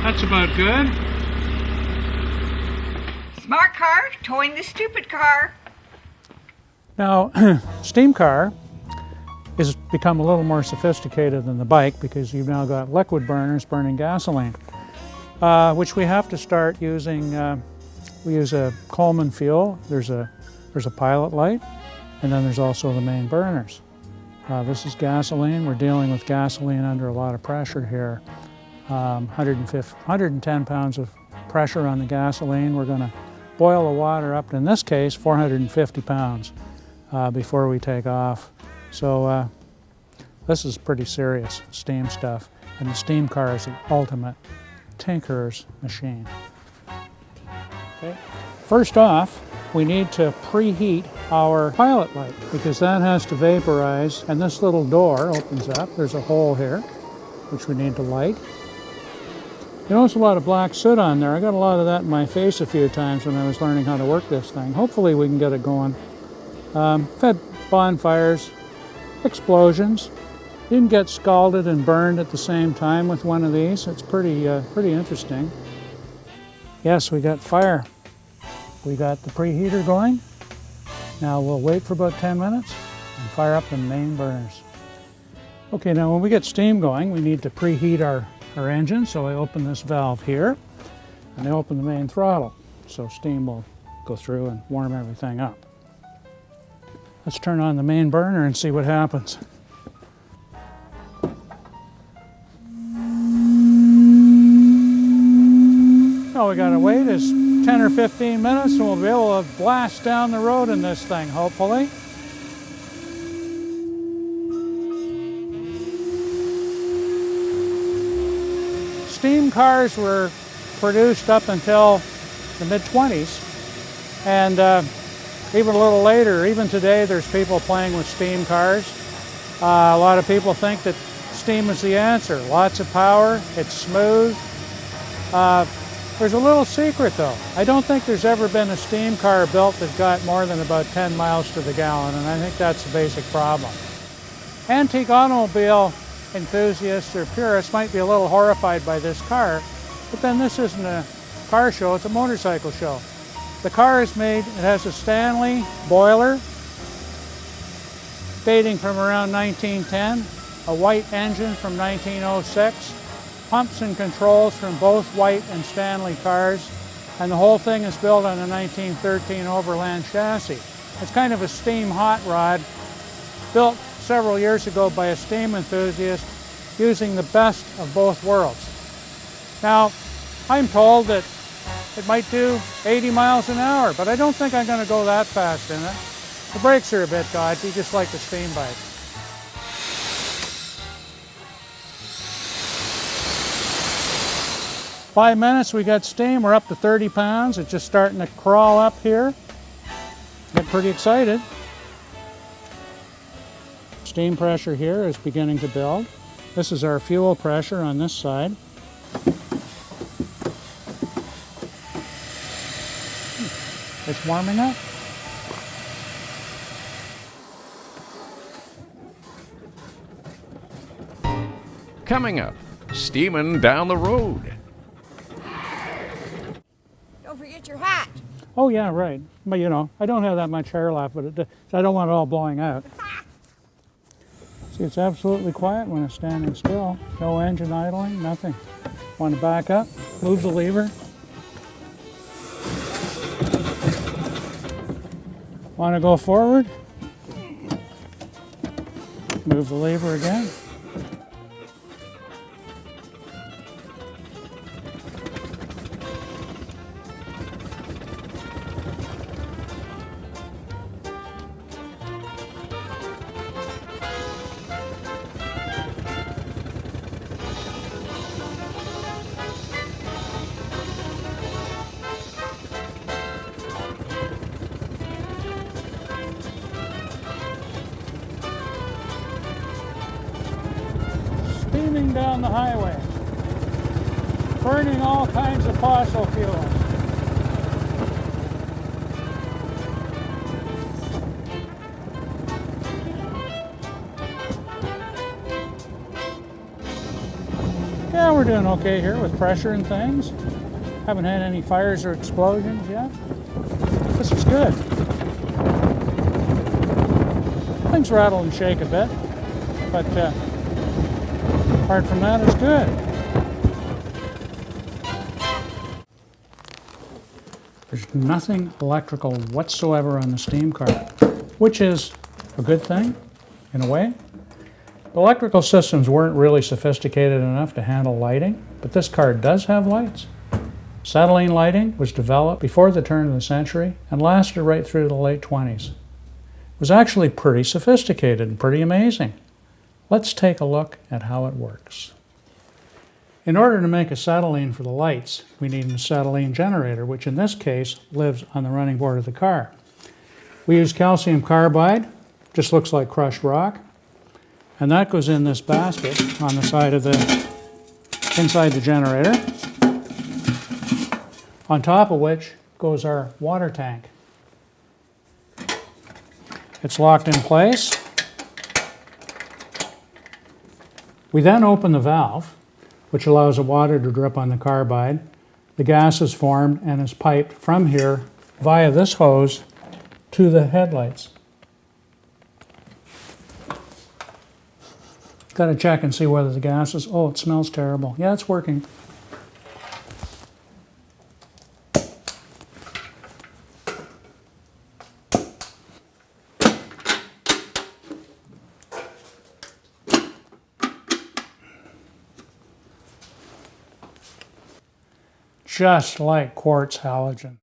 That's about good. Smart car towing the stupid car. Now, steam car has become a little more sophisticated than the bike because you've now got liquid burners burning gasoline, which we have to start using. We use a Coleman fuel. There's a pilot light, and then there's also the main burners. This is gasoline. We're dealing with gasoline under a lot of pressure here. 110 pounds of pressure on the gasoline. We're going to boil the water up to, in this case, 450 pounds before we take off. So this is pretty serious steam stuff. And the steam car is the ultimate tinkerer's machine. Okay. First off, we need to preheat our pilot light because that has to vaporize, and this little door opens up. There's a hole here which we need to light. You notice a lot of black soot on there. I got a lot of that in my face a few times when I was learning how to work this thing. Hopefully we can get it going. Had bonfires, explosions. Didn't get scalded and burned at the same time with one of these. It's pretty interesting. Yes, we got fire. We got the preheater going. Now we'll wait for about 10 minutes and fire up the main burners. Okay, now when we get steam going, we need to preheat our engine. So I open this valve here and I open the main throttle. So steam will go through and warm everything up. Let's turn on the main burner and see what happens. All we gotta wait is 10 or 15 minutes and we'll be able to blast down the road in this thing, hopefully. Steam cars were produced up until the mid-20s, and even a little later, even today, there's people playing with steam cars. A lot of people think that steam is the answer. Lots of power, it's smooth. There's a little secret though. I don't think there's ever been a steam car built that got more than about 10 miles to the gallon, and I think that's the basic problem. Antique automobile enthusiasts or purists might be a little horrified by this car, but then this isn't a car show, it's a motorcycle show. The car is made, it has a Stanley boiler dating from around 1910, a white engine from 1906, pumps and controls from both White and Stanley cars, and the whole thing is built on a 1913 Overland chassis. It's kind of a steam hot rod built several years ago by a steam enthusiast using the best of both worlds. Now, I'm told that it might do 80 miles an hour, but I don't think I'm going to go that fast in it. The brakes are a bit dodgy, just like the steam bike. Five minutes, we got steam. We're up to 30 pounds. It's just starting to crawl up here. Get pretty excited. Steam pressure here is beginning to build. This is our fuel pressure on this side. It's warming up. Coming up, steaming down the road. Don't forget your hat. Oh yeah, right. But you know, I don't have that much hair left, but I don't want it all blowing out. See, it's absolutely quiet when it's standing still. No engine idling, nothing. Want to back up, move the lever. Want to go forward, move the lever again. Steaming down the highway, burning all kinds of fossil fuels. Yeah, Yeah, we're doing okay here with pressure and things. Haven't had any fires or explosions yet. This is good. Things rattle and shake a bit, but apart from that, it's good. There's nothing electrical whatsoever on the steam car, which is a good thing, in a way. The electrical systems weren't really sophisticated enough to handle lighting, but this car does have lights. Acetylene lighting was developed before the turn of the century and lasted right through the late 20s. It was actually pretty sophisticated and pretty amazing. Let's take a look at how it works. In order to make acetylene for the lights, we need an acetylene generator, which in this case lives on the running board of the car. We use calcium carbide, just looks like crushed rock, and that goes in this basket on the side of inside the generator, on top of which goes our water tank. It's locked in place. We then open the valve, which allows the water to drip on the carbide. The gas is formed and is piped from here via this hose to the headlights. Got to check and see whether the gas is, oh, it smells terrible. Yeah, it's working. Just like quartz halogen.